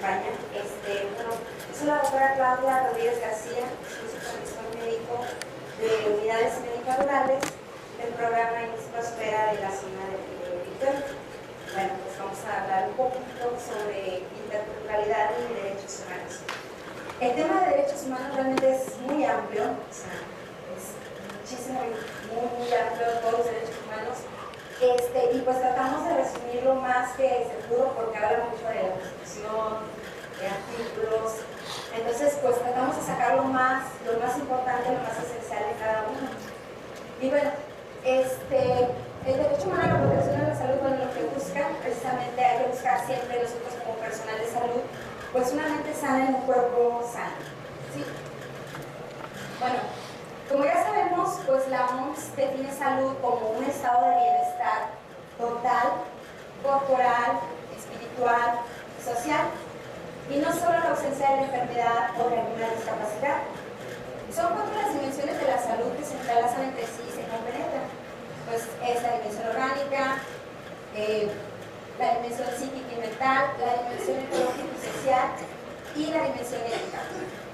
acompaña. Bueno, soy la doctora Claudia Rodríguez García, soy supervisor médico de unidades médico-rurales del programa Prospera de la zona de Victoria. Bueno, pues vamos a hablar un poquito sobre interculturalidad y derechos humanos. El tema de derechos humanos realmente es muy amplio, o sea, es muchísimo, muy amplio todos los derechos humanos. Y pues tratamos de resumir lo más que se pudo porque habla mucho de la Constitución, de artículos. Entonces, pues tratamos de sacar lo más importante, lo más esencial de cada uno. Y bueno, el derecho humano a la protección de la salud, bueno, lo que busca, precisamente hay que buscar siempre nosotros como personal de salud, pues una mente sana en un cuerpo sano. ¿Sí? Bueno, como ya sabemos, pues la OMS define salud como un estado de bienestar total, corporal, espiritual, social, y no solo la ausencia de la enfermedad o de alguna discapacidad. Son 4 las dimensiones de la salud que se entrelazan entre sí y se compenetran. Pues es la dimensión orgánica, la dimensión psíquica y mental, la dimensión ecológica y social y la dimensión ética.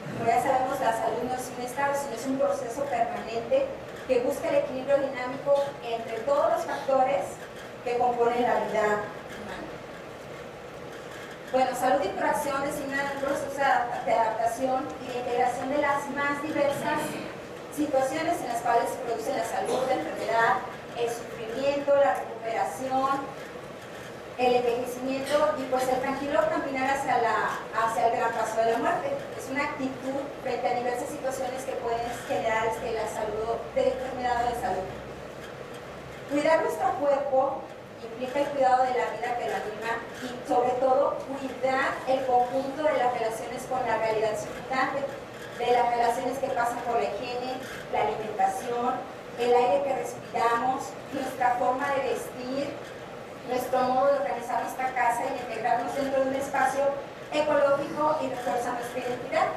Como ya sabemos, la salud no es un estado, sino es un proceso permanente que busca el equilibrio dinámico entre todos los factores que componen la vida humana. Bueno, salud y curación designan un proceso de adaptación y de integración de las más diversas situaciones en las cuales se produce la salud, la enfermedad, el sufrimiento, la recuperación, el envejecimiento y pues el tranquilo caminar hacia el gran paso de la muerte. Es una actitud frente a diversas situaciones que pueden generar la salud, de enfermedad o de salud. Cuidar nuestro cuerpo implica el cuidado de la vida que la anima y sobre todo cuidar el conjunto de las relaciones con la realidad circundante, de las relaciones que pasan por la higiene, la alimentación, el aire que respiramos, nuestra forma de vestir, nuestro modo de organizar nuestra casa y integrarnos dentro de un espacio ecológico y refuerza nuestra identidad.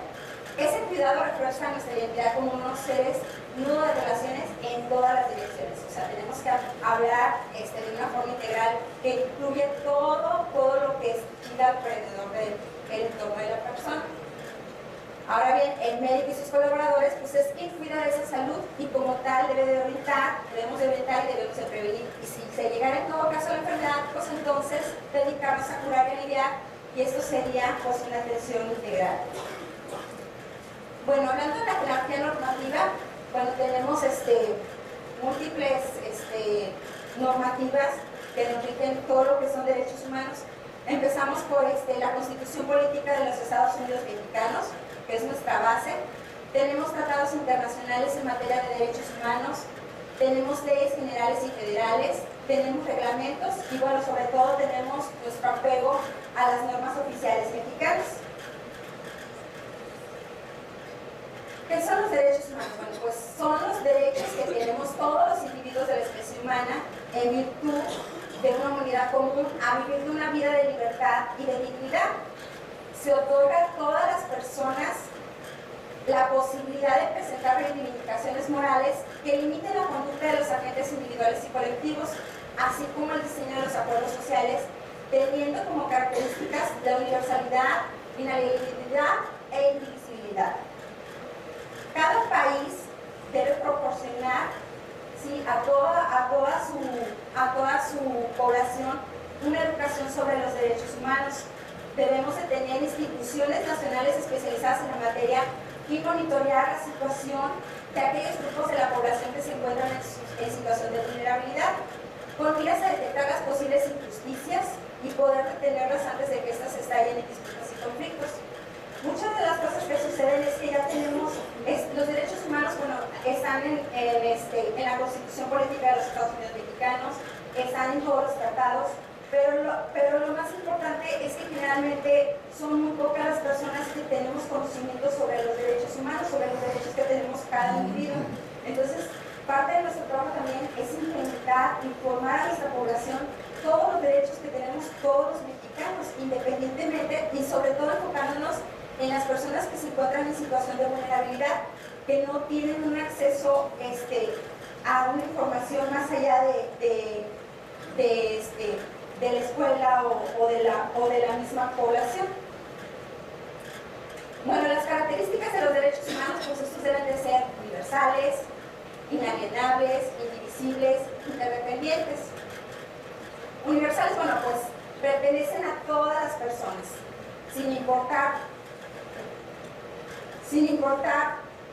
Ese cuidado refuerza nuestra identidad como unos seres nudo de relaciones en todas las direcciones. O sea, tenemos que hablar de una forma integral que incluye todo lo que gira alrededor del entorno de la persona. Ahora bien, el médico y sus colaboradores, pues es quien cuida de esa salud y como tal debemos de orientar y debemos de prevenir. Y si se llegara en todo caso a la enfermedad, pues entonces dedicarnos a curar y aliviar, y esto sería pues una atención integral. Bueno, hablando de la jerarquía normativa, bueno, tenemos múltiples normativas que nos rigen todo lo que son derechos humanos. Empezamos por la Constitución Política de los Estados Unidos Mexicanos, que es nuestra base. Tenemos tratados internacionales en materia de derechos humanos, tenemos leyes generales y federales, tenemos reglamentos y bueno, sobre todo tenemos nuestro apego a las normas oficiales mexicanas. ¿Qué son los derechos humanos? Bueno, pues son los derechos que tenemos todos los individuos de la especie humana en virtud de una humanidad común a vivir de una vida de libertad y de dignidad. Se otorga a todas las personas la posibilidad de presentar reivindicaciones morales que limiten la conducta de los agentes individuales y colectivos, así como el diseño de los acuerdos sociales, teniendo como características la universalidad, inalienabilidad e indivisibilidad. Cada país debe proporcionar a toda su población una educación sobre los derechos humanos. Debemos de tener instituciones nacionales especializadas en la materia y monitorear la situación de aquellos grupos de la población que se encuentran en situación de vulnerabilidad, con miras a detectar las posibles injusticias y poder detenerlas antes de que éstas estallen en disputas y conflictos. Muchas de las cosas que suceden es que ya tenemos los derechos humanos, bueno, están en la Constitución Política de los Estados Unidos Mexicanos, están en todos los tratados, pero lo más importante es que generalmente son muy pocas las personas que tenemos conocimiento sobre los derechos humanos, sobre los derechos que tenemos cada individuo. Entonces, parte de nuestro trabajo también es implementar, informar a nuestra población todos los derechos que tenemos todos los mexicanos, independientemente y sobre todo enfocándonos en las personas que se encuentran en situación de vulnerabilidad, que no tienen un acceso a una información más allá de la escuela o de la misma población. Bueno, las características de los derechos humanos, pues estos deben de ser universales, inalienables, indivisibles, interdependientes. Universales, bueno, pues pertenecen a todas las personas, sin importar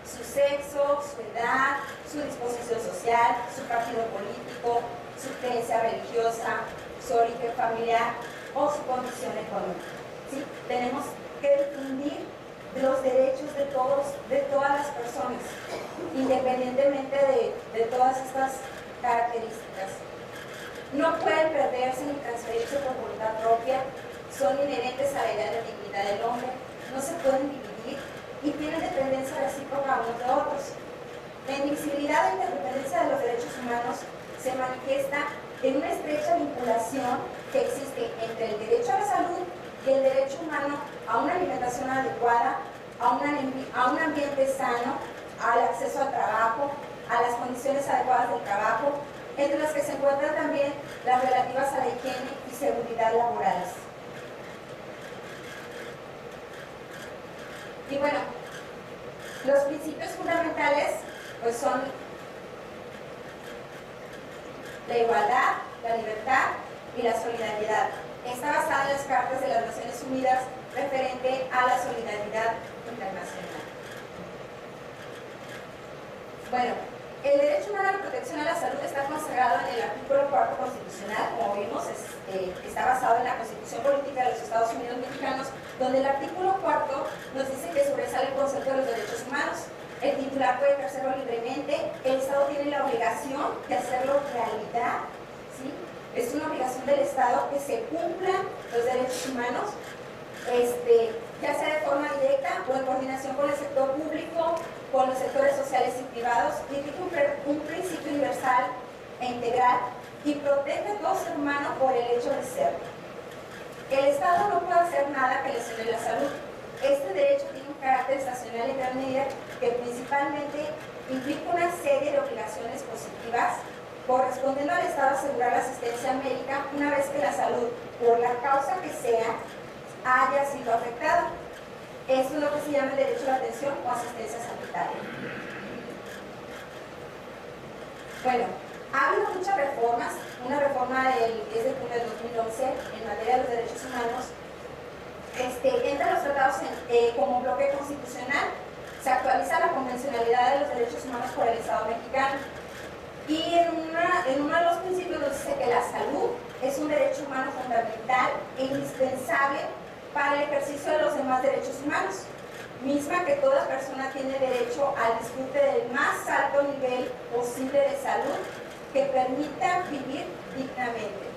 su sexo, su edad, su disposición social, su partido político, su creencia religiosa, su origen familiar o su condición económica. ¿Sí? Tenemos que difundir los derechos de todas las personas, independientemente de todas estas características. No pueden perderse ni transferirse por voluntad propia, son inherentes a la idea de dignidad del hombre, no se pueden dividir y tienen dependencia recíproca unos de otros. La indivisibilidad e interdependencia de los derechos humanos se manifiesta en una estrecha vinculación que existe entre el derecho a la salud y el derecho humano a una alimentación adecuada, a un ambiente sano, al acceso al trabajo, a las condiciones adecuadas del trabajo, entre las que se encuentran también las relativas a la higiene y seguridad laborales. Y bueno, los principios fundamentales pues son la igualdad, la libertad y la solidaridad. Está basada en las Cartas de las Naciones Unidas referente a la solidaridad internacional. Bueno, el derecho humano a la protección a la salud está consagrado en el artículo 4 constitucional, como vimos, está basado en la Constitución Política de los Estados Unidos Mexicanos, donde el artículo 4 nos dice que sobresale el concepto de los derechos humanos. El titular puede ejercerlo libremente, el Estado tiene la obligación de hacerlo realidad, ¿sí? Es una obligación del Estado que se cumplan los derechos humanos, ya sea de forma directa o en coordinación con el sector público, con los sectores sociales y privados, y rige un principio universal e integral y protege a todo ser humano por el hecho de ser. El Estado no puede hacer nada que lesione la salud. Este derecho tiene un carácter estacional en gran medida que principalmente implica una serie de obligaciones positivas, correspondiendo al Estado asegurar la asistencia médica una vez que la salud, por la causa que sea, haya sido afectada. Esto es lo que se llama el derecho a la atención o asistencia sanitaria. Bueno, ha habido muchas reformas. Una reforma del 10 de junio de 2011 en materia de los derechos humanos. Entra los tratados como bloque constitucional. Se actualiza la convencionalidad de los derechos humanos por el Estado mexicano. Y en uno de los principios nos dice que la salud es un derecho humano fundamental e indispensable para el ejercicio de los demás derechos humanos, misma que toda persona tiene derecho al disfrute del más alto nivel posible de salud que permita vivir dignamente.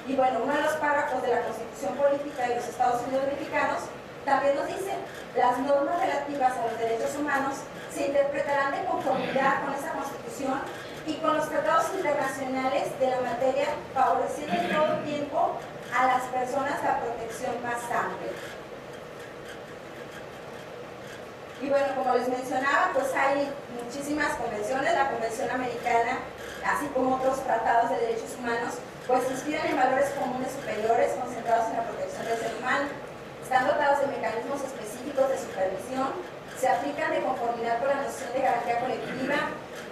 Y bueno, uno de los párrafos de la Constitución Política de los Estados Unidos Mexicanos también nos dice: las normas relativas a los derechos humanos se interpretarán de conformidad con esa Constitución y con los tratados internacionales de la materia, favoreciendo en todo tiempo a las personas la protección más amplia. Y bueno, como les mencionaba, pues hay muchísimas convenciones. La Convención Americana, así como otros tratados de derechos humanos, pues se inspiran en valores comunes superiores concentrados en la protección del ser humano. Están dotados de mecanismos específicos de supervisión, se aplican de conformidad con la noción de garantía colectiva,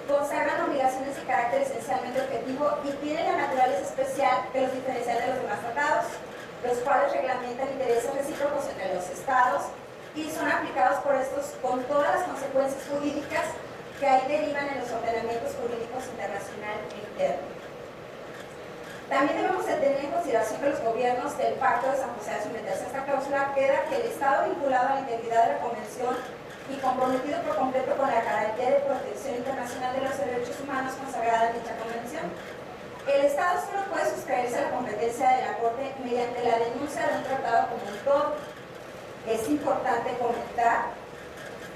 consagran obligaciones de carácter esencialmente objetivo y tienen la naturaleza especial que los diferencia de los demás tratados, los cuales reglamentan intereses recíprocos entre los estados y son aplicados por estos con todas las consecuencias jurídicas que ahí derivan en los ordenamientos jurídicos internacional e interno. También debemos de tener en consideración que los gobiernos del Pacto de San José, al someterse a esta cláusula, queda que el Estado vinculado a la integridad de la Convención y comprometido por completo con la garantía de protección internacional de los derechos humanos consagrada en dicha convención. El Estado solo puede sustraerse a la competencia de la Corte mediante la denuncia de un tratado como un todo. Es importante comentar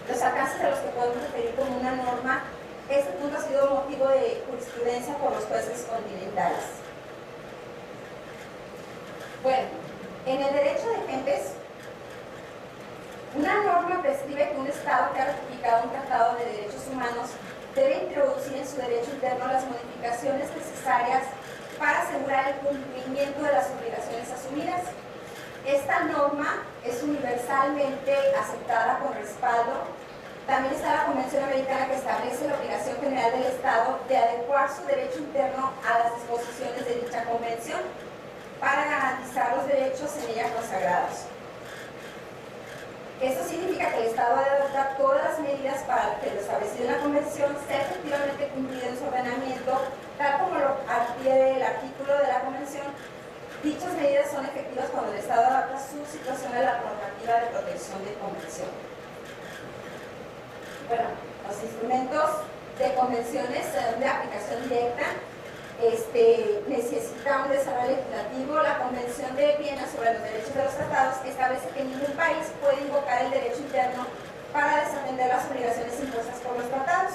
los alcances a los que podemos referir como una norma. Este punto ha sido motivo de jurisprudencia por los jueces continentales. Bueno, en el derecho de gentes, una norma prescribe que un Estado que ha ratificado un tratado de derechos humanos debe introducir en su derecho interno las modificaciones necesarias para asegurar el cumplimiento de las obligaciones asumidas. esta norma es universalmente aceptada con respaldo. También está la Convención Americana, que establece la obligación general del Estado de adecuar su derecho interno a las disposiciones de dicha convención para garantizar los derechos en ella consagrados. Esto significa que el Estado debe adoptar todas las medidas para que lo establecido en la Convención sea efectivamente cumplido en su ordenamiento, tal como lo adquiere el artículo de la Convención. Dichas medidas son efectivas cuando el Estado adapta su situación a la normativa de protección de convención. Bueno, los instrumentos de convenciones son de aplicación directa. Necesita un desarrollo legislativo. La Convención de Viena sobre los derechos de los tratados establece que ningún país puede invocar el derecho interno para desatender las obligaciones impuestas por los tratados.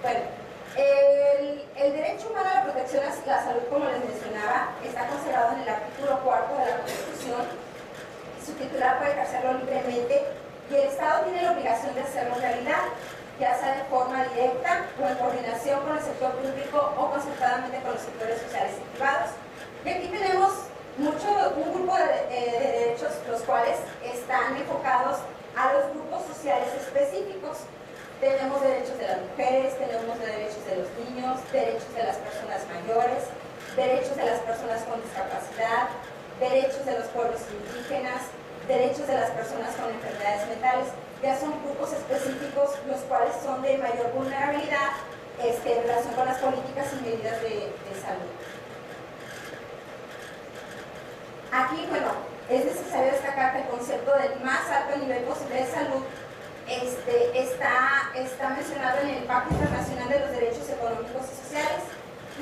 Bueno, el derecho humano a la protección a la salud, como les mencionaba, está consagrado en el artículo 4 de la Constitución. Su titular puede ejercerlo libremente y el Estado tiene la obligación de hacerlo realidad, ya sea de forma directa o en coordinación con el sector público o concertadamente con los sectores sociales y privados. Y aquí tenemos un grupo de derechos, los cuales están enfocados a los grupos sociales específicos. Tenemos derechos de las mujeres, tenemos derechos de los niños, derechos de las personas mayores, derechos de las personas con discapacidad, derechos de los pueblos indígenas, derechos de las personas con enfermedades mentales. Ya son grupos específicos los cuales son de mayor vulnerabilidad en relación con las políticas y medidas de salud. Aquí, bueno, es necesario destacar que el concepto del más alto nivel posible de salud está mencionado en el Pacto Internacional de los Derechos Económicos y Sociales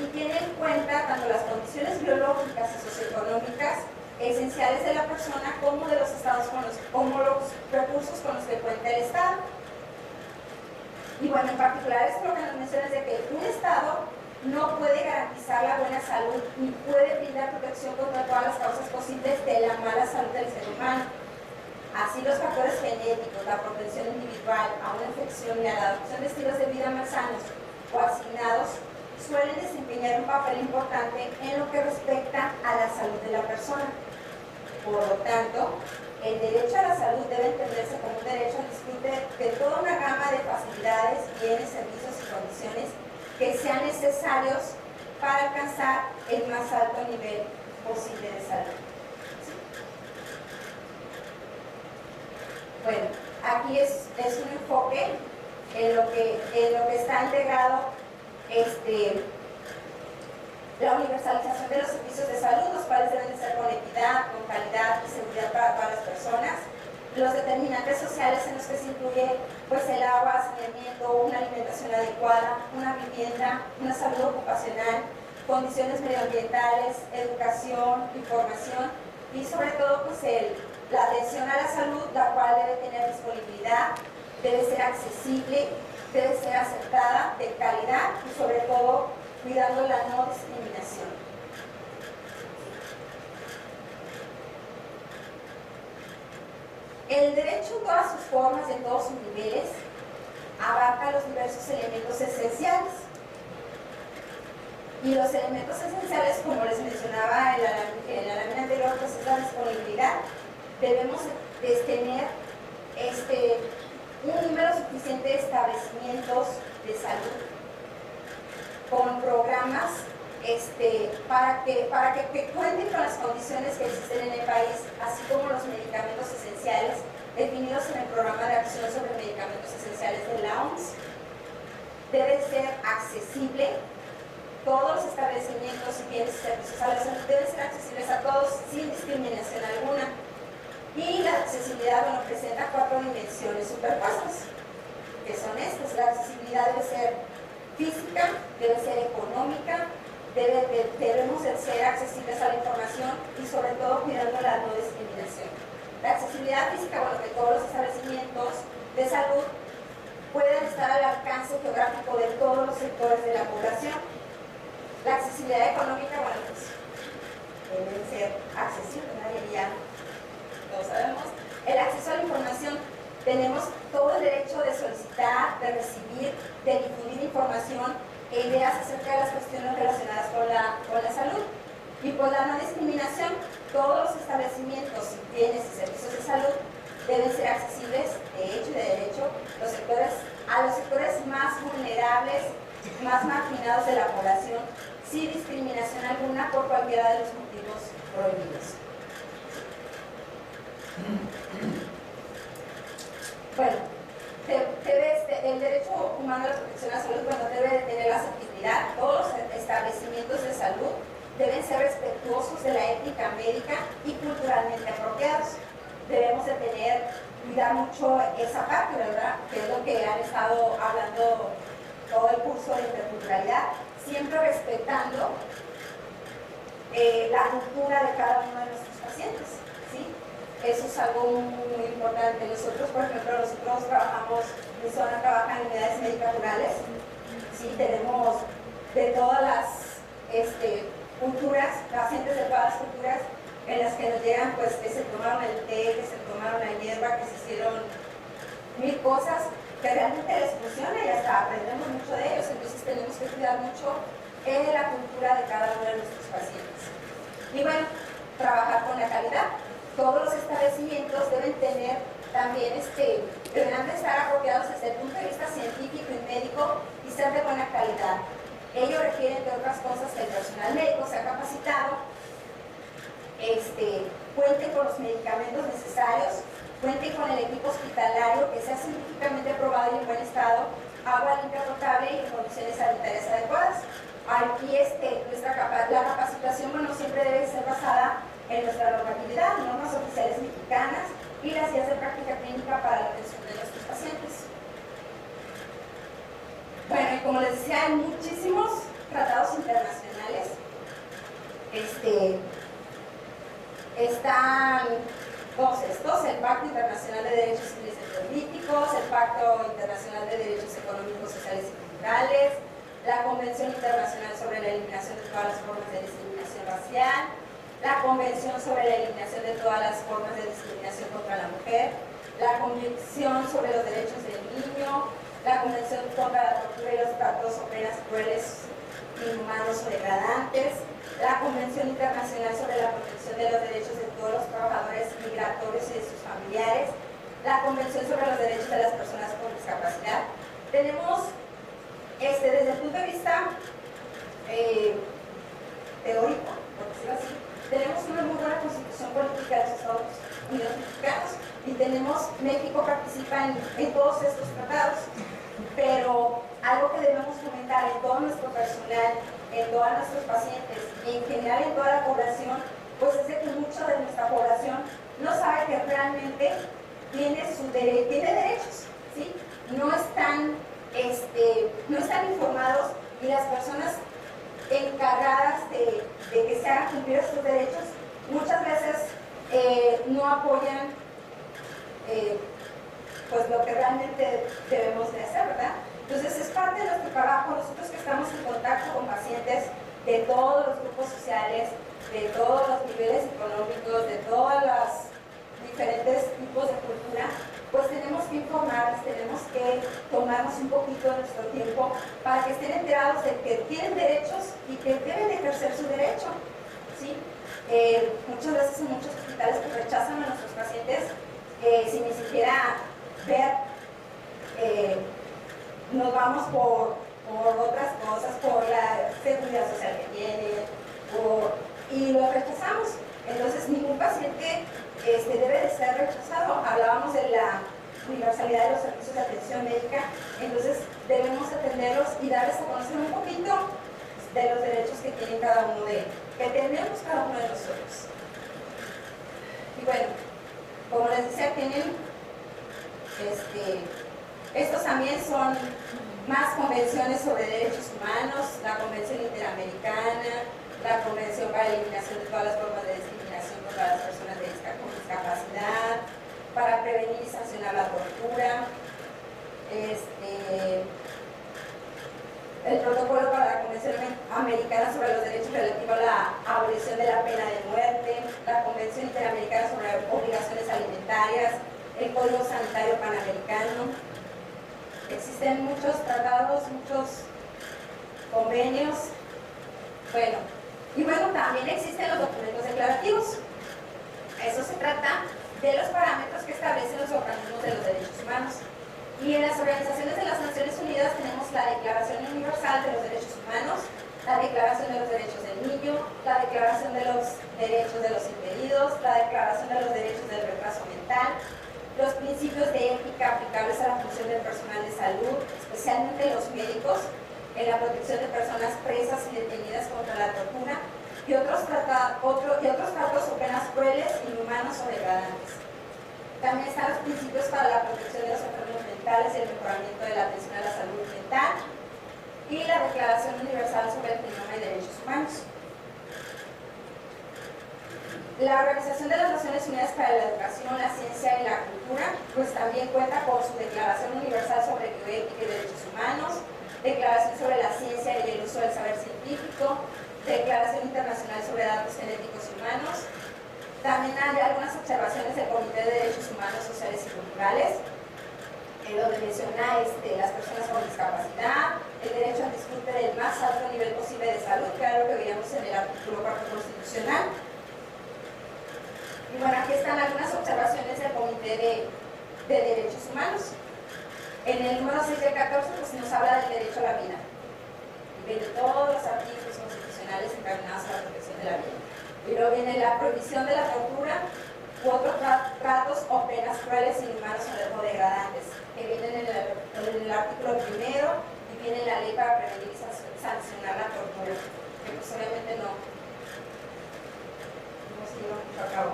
y tiene en cuenta tanto las condiciones biológicas y socioeconómicas esenciales de la persona como de los estados como los recursos con los que cuenta el Estado. Y bueno, en particular esto lo que nos menciona es de que un Estado no puede garantizar la buena salud ni puede brindar protección contra todas las causas posibles de la mala salud del ser humano. Así, los factores genéticos, la propensión individual a una infección y a la adopción de estilos de vida más sanos o asignados suelen desempeñar un papel importante en lo que respecta a la salud de la persona. Por lo tanto, el derecho a la salud debe entenderse como un derecho al disfrute de toda una gama de facilidades, bienes, servicios y condiciones que sean necesarios para alcanzar el más alto nivel posible de salud. Bueno, aquí es un enfoque en lo que está integrado la universalización de los servicios de salud, los cuales deben de ser con equidad, con calidad y seguridad para todas las personas. Los determinantes sociales en los que se incluye pues, el agua, saneamiento, una alimentación adecuada, una vivienda, una salud ocupacional, condiciones medioambientales, educación, información y sobre todo pues, la atención a la salud, la cual debe tener disponibilidad, debe ser accesible, debe ser aceptada, de calidad y sobre todo cuidando la no discriminación. El derecho en todas sus formas y en todos sus niveles abarca los diversos elementos esenciales. Y los elementos esenciales, como les mencionaba en la lámina anterior, pues es la disponibilidad. Debemos tener un número suficiente de establecimientos de salud con programas para que cuenten con las condiciones que existen en el país, así como los medicamentos esenciales definidos en el Programa de Acción sobre Medicamentos Esenciales de la OMS. Debe ser accesible. Todos los establecimientos y bienes y servicios a la salud deben ser accesibles a todos sin discriminación alguna. Y la accesibilidad, bueno, presenta 4 dimensiones superpuestas, que son estas. La accesibilidad debe ser física, debe ser económica, debemos ser accesibles a la información y sobre todo cuidando la no discriminación. La accesibilidad física, bueno, que todos los establecimientos de salud puedan estar al alcance geográfico de todos los sectores de la población. La accesibilidad económica, bueno, pues deben ser accesibles, nadie ya lo sabemos. El acceso a la información, tenemos todo el derecho de solicitar, de recibir, de difundir información e ideas acerca de las cuestiones relacionadas con la salud. Y por la no discriminación, todos los establecimientos, bienes y servicios de salud deben ser accesibles de hecho y de derecho a los sectores más vulnerables, más marginados de la población, sin discriminación alguna por cualquiera de los motivos prohibidos. Bueno, el derecho humano a la protección a la salud, bueno, debe de tener la asequibilidad. Todos los establecimientos de salud deben ser respetuosos de la ética médica y culturalmente apropiados. Debemos de cuidar mucho esa parte, ¿verdad? Que es lo que han estado hablando todo el curso de interculturalidad, siempre respetando la cultura de cada uno de nuestros pacientes, ¿sí? Eso es algo muy importante. Nosotros, por ejemplo, trabajamos, mi zona trabaja en unidades médicas rurales, ¿sí? Tenemos de todas las culturas, pacientes de todas las culturas, en las que nos llegan, pues, que se tomaron el té, que se tomaron la hierba, que se hicieron mil cosas que realmente les funciona y hasta aprendemos mucho de ellos. Entonces tenemos que cuidar mucho la cultura de cada uno de nuestros pacientes. Y bueno, trabajar con la calidad. Todos los establecimientos deben tener también, deberán de estar apropiados desde el punto de vista científico y médico y ser de buena calidad. Ello requiere, entre otras cosas, que el personal médico sea capacitado, cuenten con los medicamentos necesarios, cuenten con el equipo hospitalario que sea científicamente probado y en buen estado, agua limpia potable y en condiciones sanitarias adecuadas. Aquí la capacitación, bueno, siempre debe ser basada en nuestra normatividad, normas oficiales mexicanas y las guías de práctica clínica para la atención de nuestros pacientes. Bueno, y como les decía, hay muchísimos tratados internacionales. Están todos estos: el Pacto Internacional de Derechos Civiles y Políticos, el Pacto Internacional de Derechos Económicos, Sociales y Culturales, la Convención Internacional sobre la Eliminación de todas las formas de discriminación racial, la Convención sobre la Eliminación de todas las formas de discriminación contra la mujer, la Convención sobre los Derechos del Niño, la Convención contra la Tortura y los Tratos o Penas Crueles, Inhumanos o Degradantes, la Convención Internacional sobre la Protección de los Derechos de todos los trabajadores migratorios y de sus familiares, la Convención sobre los Derechos de las Personas con Discapacidad. Tenemos, desde el punto de vista teórico, por decirlo así, tenemos una muy buena constitución política de los Estados Unidos mexicanos y México participa en todos estos tratados, pero algo que debemos comentar en todo nuestro personal, en todos nuestros pacientes y en general en toda la población, pues es de que mucha de nuestra población no sabe que realmente tiene derechos, ¿sí? No están informados, y las personas encargadas de que se hagan cumplir estos derechos muchas veces no apoyan pues lo que realmente debemos de hacer, ¿verdad? Entonces es parte de nuestro trabajo. Nosotros que estamos en contacto con pacientes de todos los grupos sociales, de todos los niveles económicos, de todos los diferentes tipos de cultura, pues tenemos que informarles, tenemos que tomarnos un poquito de nuestro tiempo para que estén enterados de que tienen derechos y que deben ejercer su derecho, ¿sí? Muchas veces en muchos hospitales que rechazan a nuestros pacientes sin ni siquiera ver, nos vamos por otras cosas, por la seguridad social que tienen, y lo rechazamos. Entonces ningún paciente debe de ser rechazado. Hablábamos de la universalidad de los servicios de atención médica, entonces debemos atenderlos y darles a conocer un poquito de los derechos que tienen que tenemos cada uno de nosotros. Y bueno, como les decía, tienen estos también son más convenciones sobre derechos humanos: la Convención Interamericana, la Convención para la Eliminación de todas las formas de discriminación contra las personas con discapacidad, para prevenir y sancionar la tortura, el protocolo para la Convención Americana sobre los derechos relativos a la abolición de la pena de muerte, la Convención Interamericana sobre obligaciones alimentarias, el Código Sanitario Panamericano. Existen muchos tratados, muchos convenios. Bueno, Y bueno, también existen los documentos declarativos. Eso se trata de los parámetros que establecen los organismos de los derechos humanos. Y en las organizaciones de las Naciones Unidas tenemos la Declaración Universal de los Derechos Humanos, la Declaración de los Derechos del Niño, la Declaración de los Derechos de los Impedidos, la Declaración de los Derechos del Retraso Mental, los principios de ética aplicables a la función del personal de salud, especialmente los médicos, en la protección de personas presas y detenidas contra la tortura, y otros tratos o penas crueles, inhumanos o degradantes. También están los principios para la protección de los enfermos mentales y el mejoramiento de la atención a la salud mental, y la Declaración Universal sobre el Fenómeno de Derechos Humanos. La Organización de las Naciones Unidas para la Educación, la Ciencia y la Cultura, pues también cuenta con su Declaración Universal sobre Bioética y Derechos Humanos, Declaración sobre la Ciencia y el Uso del Saber Científico, Declaración Internacional sobre Datos Genéticos Humanos. También hay algunas observaciones del Comité de Derechos Humanos, Sociales y Culturales, en donde menciona las personas con discapacidad, el derecho al disfrute del más alto nivel posible de salud, que era lo que veíamos en el artículo 4 constitucional. Y bueno, aquí están algunas observaciones del Comité de Derechos Humanos. En el número 6 del 14 pues nos habla del derecho a la vida. Y vienen todos los artículos constitucionales encaminados a la protección de la vida. Y luego viene la prohibición de la tortura u otros tratos o penas crueles, inhumanos o degradantes, que vienen en el artículo 1 y viene la ley para prevenir y sancionar la tortura, que pues obviamente no se lleva mucho a cabo.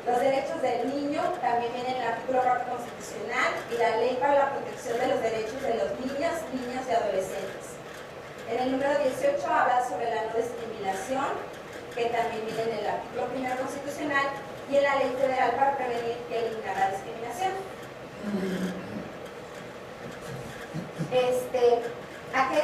Los derechos del niño también vienen en el artículo 4 constitucional y la ley para la protección de los derechos de los niños, niñas y adolescentes. En el número 18 habla sobre la no discriminación, que también viene en el artículo 1 constitucional, y en la ley federal para prevenir y eliminar la discriminación. Aquí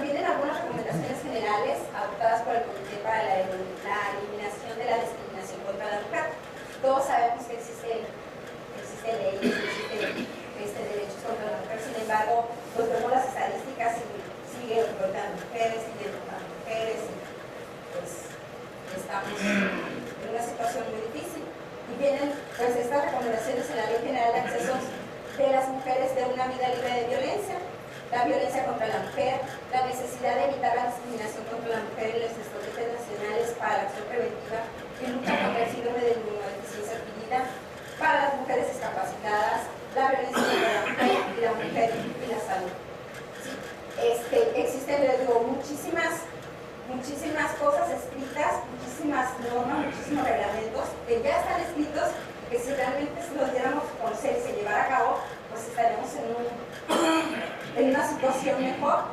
vienen algunas recomendaciones generales adoptadas por el Comité para la eliminación de la discriminación contra la mujer. Todos sabemos que existen leyes, existen derechos contra la mujer, sin embargo, pues vemos las estadísticas y siguen explotando mujeres, siguen explotando mujeres, y pues estamos en una situación muy difícil. Y vienen pues estas recomendaciones en la Ley General de Acceso de las Mujeres de una vida libre de violencia, la violencia contra la mujer, la necesidad de evitar la discriminación contra la mujer y los estrategias nacionales para la acción preventiva y lucha contra el síndrome de inmunodeficiencia adquirida, para las mujeres discapacitadas, la violencia contra la mujer y la mujer y la salud. ¿Sí? Existen, les digo, muchísimas cosas escritas, muchísimas normas, muchísimos reglamentos que ya están escritos y que si realmente los diéramos a conocer y se llevara a cabo, pues estaríamos en una situación mejor.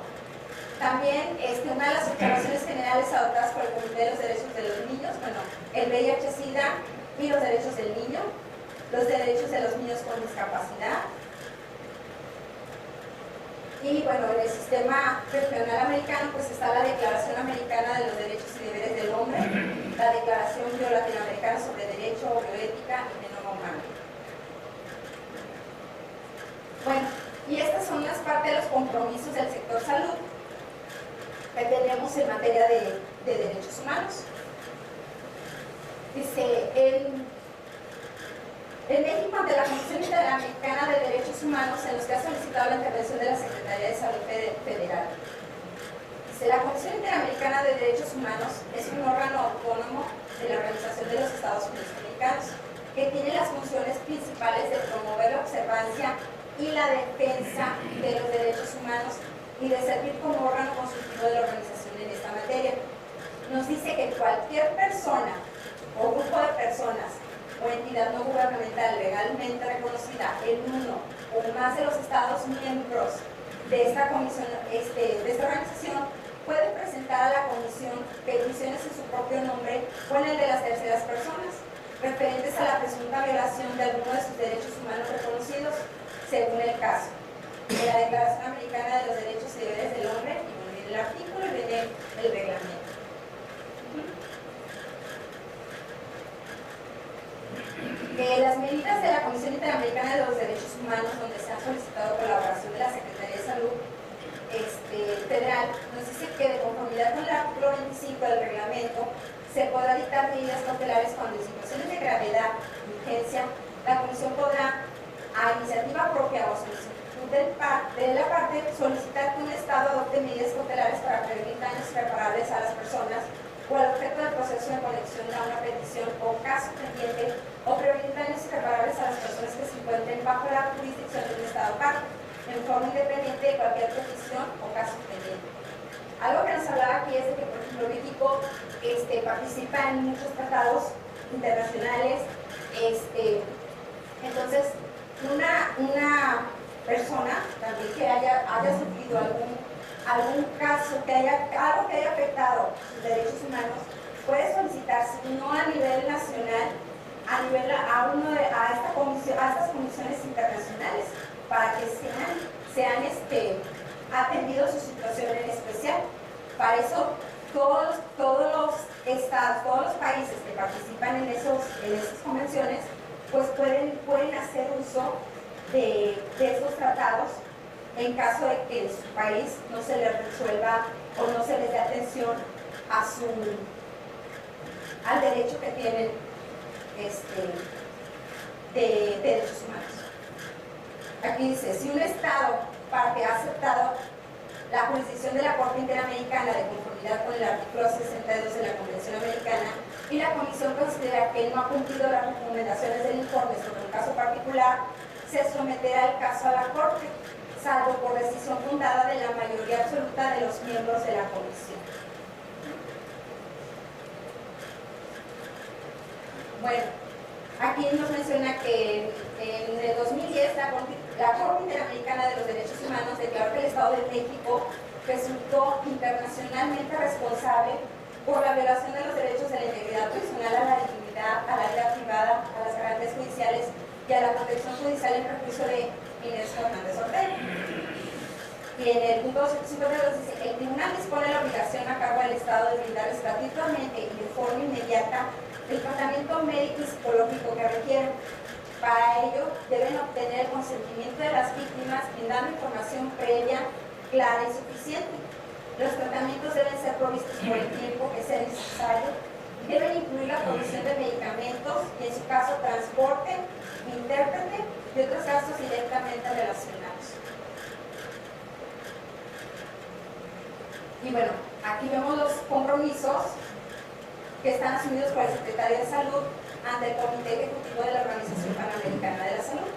También una de las observaciones generales adoptadas por el Comité de los Derechos de los Niños, bueno, el VIH-Sida y los derechos del niño, los derechos de los niños con discapacidad. Y bueno, en el sistema regional americano pues está la Declaración Americana de los Derechos y Deberes del Hombre, la Declaración Latinoamericana sobre Derecho, Bioética y Genoma Humano. Bueno, y estas son las partes de los compromisos del sector salud que tenemos en materia de derechos humanos. Dice, en México, ante la Comisión Interamericana de Derechos Humanos, en los que ha solicitado la intervención de la Secretaría de Salud Federal. Dice, la Comisión Interamericana de Derechos Humanos es un órgano autónomo de la Organización de los Estados Unidos Americanos, que tiene las funciones principales de promover la observancia y la defensa de los derechos humanos y de servir como órgano consultivo de la organización en esta materia. Nos dice que cualquier persona o grupo de personas o entidad no gubernamental legalmente reconocida en uno o más de los Estados miembros de esta comisión, de esta organización, puede presentar a la comisión peticiones en su propio nombre o en el de las terceras personas, referentes a la presunta violación de alguno de sus derechos humanos reconocidos, según el caso. En la Declaración Americana de los Derechos y Deberes del Hombre, y bueno, viene el artículo y viene el reglamento. Las medidas de la Comisión Interamericana de los Derechos Humanos, donde se ha solicitado colaboración de la Secretaría de Salud Federal, final nos dice que de conformidad con el artículo 25 del reglamento se podrá dictar medidas cautelares cuando en situaciones de gravedad y urgencia la Comisión podrá, a iniciativa propia o solicitud de la parte, solicitar que un Estado adopte medidas cautelares para prevenir daños irreparables a las personas o al objeto del proceso en conexión a una petición o caso pendiente, o prevenir daños irreparables a las personas que se encuentren bajo la jurisdicción de un Estado parte, en forma independiente de cualquier petición o caso pendiente. Algo que nos hablaba aquí es de que, por ejemplo, México participa en muchos tratados internacionales. Entonces, una persona también que haya sufrido algún caso, algo que haya afectado sus derechos humanos, puede solicitar, si no a nivel nacional, a estas comisiones internacionales, para que sean atendidos su situación en especial. Para eso, todos los estados, todos los países que participan en esas convenciones, pues pueden hacer uso de esos tratados en caso de que en su país no se les resuelva o no se les dé atención al derecho que tienen de derechos humanos. Aquí dice, si un Estado parte ha aceptado la jurisdicción de la Corte Interamericana de conformidad con el artículo 62 de la Convención Americana y la Comisión considera que no ha cumplido las recomendaciones del informe sobre un caso particular, se someterá el caso a la Corte, salvo por decisión fundada de la mayoría absoluta de los miembros de la Comisión. Bueno, aquí nos menciona que en el 2010 la Corte Interamericana de los Derechos Humanos declaró que el Estado de México resultó internacionalmente responsable por la violación de los derechos de la integridad personal, a la dignidad, a la vida privada, a las garantías judiciales y a la protección judicial en perjuicio de Inés Fernández Ortega. Y en el punto 252 dice, el tribunal dispone la obligación a cargo del Estado de brindarles gratuitamente y de forma inmediata el tratamiento médico y psicológico que requieren. Para ello, deben obtener el consentimiento de las víctimas brindando información previa, clara y suficiente. Los tratamientos deben ser provistos por el tiempo que sea necesario. Deben incluir la provisión de medicamentos y, en su caso, transporte, intérprete y otros gastos directamente relacionados. Y bueno, aquí vemos los compromisos que están asumidos por el Secretario de Salud ante el Comité Ejecutivo de la Organización Panamericana de la Salud.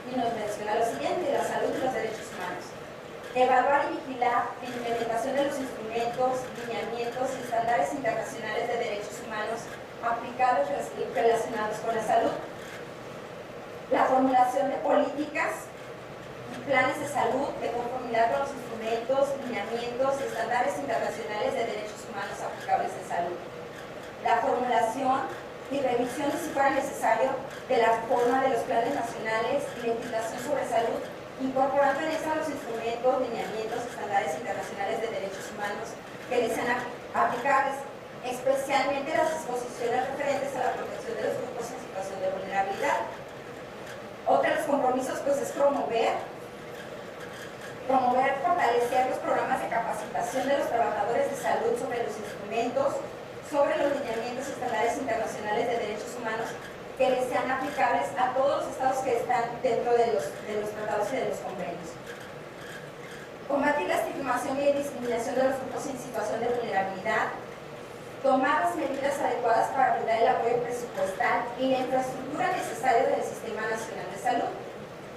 Y nos menciona lo siguiente: la salud y los derechos humanos. Evaluar y vigilar la implementación de los instrumentos, lineamientos y estándares internacionales de derechos humanos aplicados y relacionados con la salud. La formulación de políticas y planes de salud de conformidad con los instrumentos, lineamientos y estándares internacionales de derechos humanos aplicables en salud. La formulación y revisión, si fuera necesario, de la forma de los planes nacionales y legislación sobre salud, incorporando en esa los instrumentos, lineamientos, estándares internacionales de derechos humanos que les sean aplicables, especialmente las disposiciones referentes a la protección de los grupos en situación de vulnerabilidad. Otro de los compromisos pues es promover, fortalecer los programas de capacitación de los trabajadores de salud sobre los instrumentos, sobre los lineamientos y estándares internacionales de derechos humanos que les sean aplicables a todos los estados que están dentro de los tratados y de los convenios. Combatir la estigmación y discriminación de los grupos en situación de vulnerabilidad. Tomar las medidas adecuadas para brindar el apoyo presupuestal y la infraestructura necesaria del Sistema Nacional de Salud.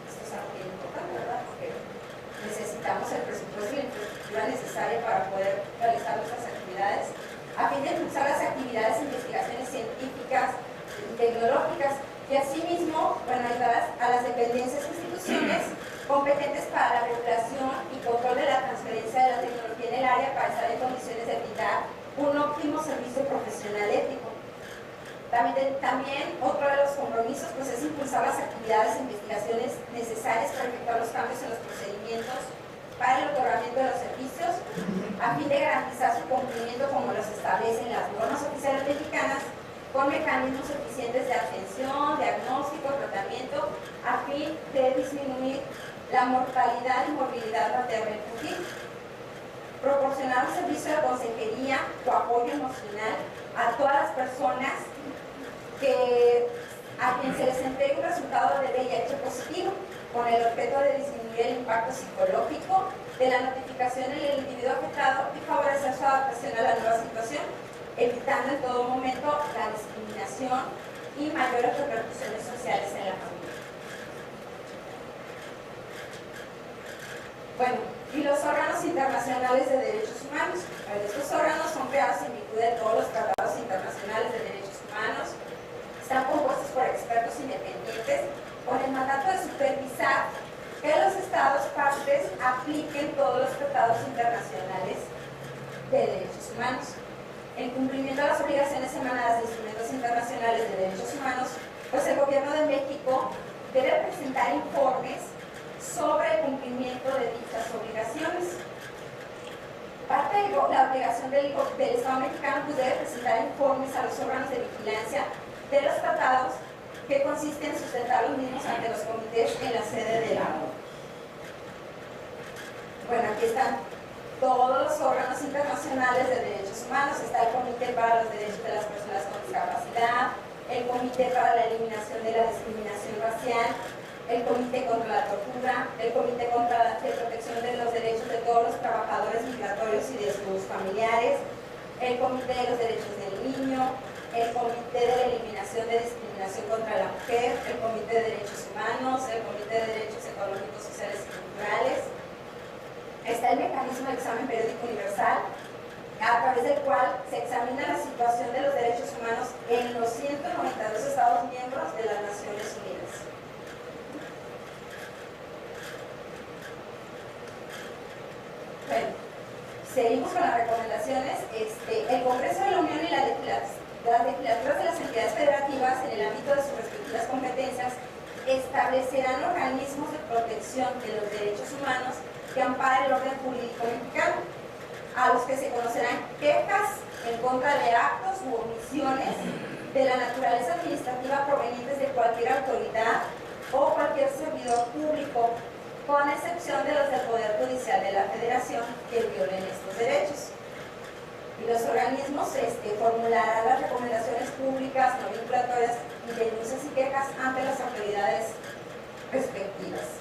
Esto es algo bien importante, ¿verdad? Porque necesitamos el presupuesto y la infraestructura necesaria para poder realizar nuestras actividades, a fin de impulsar las actividades e investigaciones científicas y tecnológicas, y asimismo, ayudar a las dependencias e instituciones competentes para la regulación y control de la transferencia de la tecnología en el área para estar en condiciones de brindar un óptimo servicio profesional ético. También otro de los compromisos pues, es impulsar las actividades e investigaciones necesarias para efectuar los cambios en los procedimientos para el otorgamiento de los servicios, a fin de garantizar su cumplimiento como los establecen las normas oficiales mexicanas, con mecanismos eficientes de atención, diagnóstico, tratamiento, a fin de disminuir la mortalidad y morbilidad materna infantil. proporcionar un servicio de consejería o apoyo emocional a todas las personas a quien se les entregue un resultado de VIH positivo, con el objeto de disminuir el impacto psicológico de la notificación en el individuo afectado y favorecer su adaptación a la nueva situación, evitando en todo momento la discriminación y mayores repercusiones sociales en la familia. Bueno, y los órganos internacionales de derechos humanos. Estos órganos son creados en virtud de todos los tratados internacionales de derechos humanos. Están compuestos por expertos independientes con el mandato de supervisar que los estados partes apliquen todos los tratados internacionales de derechos humanos. En cumplimiento de las obligaciones emanadas de instrumentos internacionales de derechos humanos, pues el Gobierno de México debe presentar informes sobre el cumplimiento de dichas obligaciones. Parte de la obligación del Estado mexicano pues debe presentar informes a los órganos de vigilancia de los tratados, que consiste en sustentar los mismos ante los comités en la sede de la ONU. Bueno, aquí están todos los órganos internacionales de derechos humanos. Está el Comité para los Derechos de las Personas con Discapacidad, el Comité para la Eliminación de la Discriminación Racial, el Comité contra la Tortura, el Comité contra la Protección de los Derechos de todos los trabajadores migratorios y de sus familiares, el Comité de los Derechos del Niño, el Comité de la Eliminación de Discriminación contra la Mujer, el Comité de Derechos Humanos, el Comité de Derechos Económicos, Sociales y Culturales. Está el mecanismo de examen periódico universal, a través del cual se examina la situación de los derechos humanos en los 192 Estados miembros de las Naciones Unidas. Bueno, seguimos con las recomendaciones. El Congreso de la Unión y las legislaturas de las entidades federativas, en el ámbito de sus respectivas competencias, establecerán organismos de protección de los derechos humanos que amparen el orden jurídico mexicano, a los que se conocerán quejas en contra de actos u omisiones de la naturaleza administrativa provenientes de cualquier autoridad o cualquier servidor público, con excepción de los del Poder Judicial de la Federación que violen estos derechos. Y los organismos formularán las recomendaciones públicas, no vinculatorias y denuncias y quejas ante las autoridades respectivas.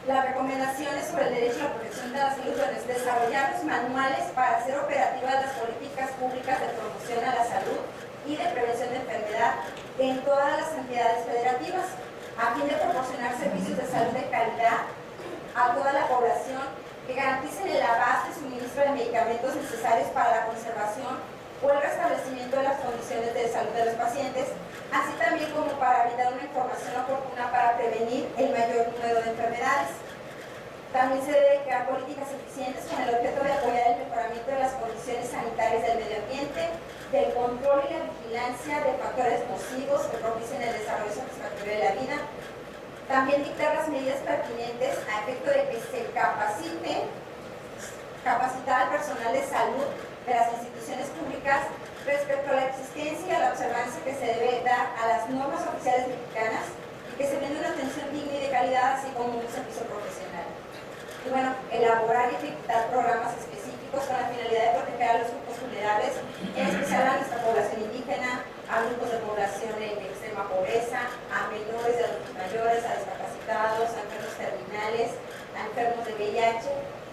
Las recomendaciones sobre el derecho a la protección de la salud es desarrollar los manuales para hacer operativas las políticas públicas de promoción a la salud y de prevención de enfermedad en todas las entidades federativas, a fin de proporcionar servicios de salud de calidad a toda la población que garanticen el abasto y suministro de medicamentos necesarios para la conservación o el restablecimiento de las condiciones de salud de los pacientes, así también como para brindar una información oportuna para prevenir el mayor número de enfermedades. También se deben crear políticas eficientes con el objeto de apoyar el mejoramiento de las condiciones sanitarias del medio ambiente, del control y la vigilancia de factores nocivos que propicien el desarrollo satisfactorio de la vida. También dictar las medidas pertinentes a efecto de que se capacitar al personal de salud de las instituciones públicas respecto a la existencia y a la observancia que se debe dar a las normas oficiales mexicanas y que se brinde una atención digna y de calidad, así como un servicio profesional. Y bueno, elaborar y ejecutar programas específicos con la finalidad de proteger a los grupos vulnerables, en especial a nuestra población indígena, a grupos de población en extrema pobreza, a menores y adultos mayores, a discapacitados, a enfermos terminales, a enfermos de VIH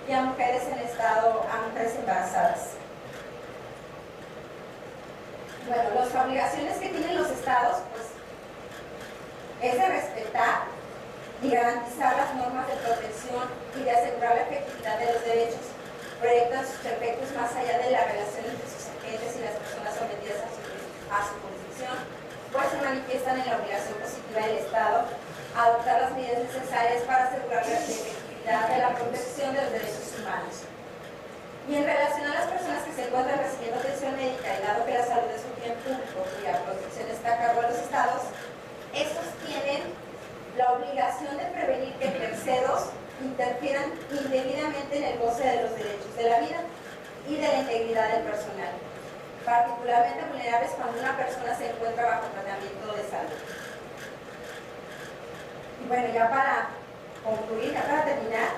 y a mujeres a mujeres embarazadas. Bueno, las obligaciones que tienen los estados, pues, es de respetar y garantizar las normas de protección y de asegurar la efectividad de los derechos, proyectan sus efectos más allá de la relación entre sus agentes y las personas sometidas a su jurisdicción, pues se manifiestan en la obligación positiva del Estado a adoptar las medidas necesarias para asegurar la efectividad de la protección de los derechos humanos. Y en relación a las personas que se encuentran recibiendo atención médica, y dado que la salud es un bien público y la protección está a cargo de los estados, estos tienen la obligación de prevenir que terceros interfieran indebidamente en el goce de los derechos de la vida y de la integridad del personal, particularmente vulnerables cuando una persona se encuentra bajo tratamiento de salud. Y bueno, ya para concluir, ya para terminar,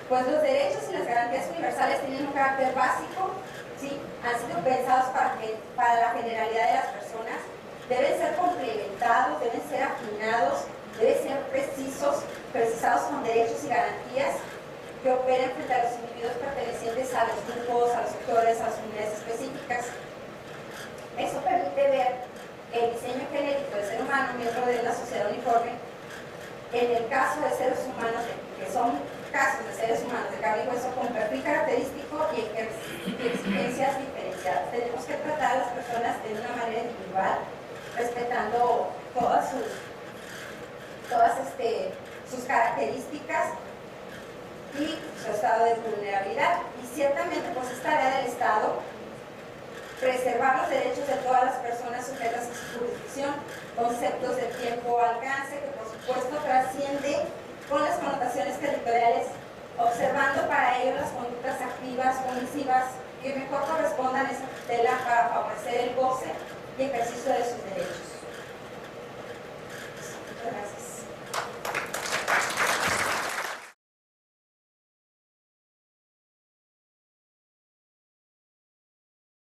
pues los derechos y las garantías universales tienen un carácter básico, ¿sí? Han sido pensados para la generalidad de las personas, deben ser complementados, deben ser afinados, deben ser precisados con derechos y garantías que operen frente a los individuos pertenecientes a los grupos, a los sectores, a las unidades específicas. Eso permite ver el diseño genético del ser humano, miembro de la sociedad uniforme, en el caso de seres humanos, que son casos de seres humanos de carne y hueso con perfil característico y exigencias diferenciadas. Tenemos que tratar a las personas de una manera individual, respetando todas sus características y su estado de vulnerabilidad. Y ciertamente pues es tarea del Estado preservar los derechos de todas las personas sujetas a su jurisdicción, conceptos de tiempo alcance que por supuesto trasciende con las connotaciones territoriales, observando para ello las conductas activas, omisivas, que mejor correspondan a esa tutela para favorecer el goce y ejercicio de sus derechos. Muchas gracias.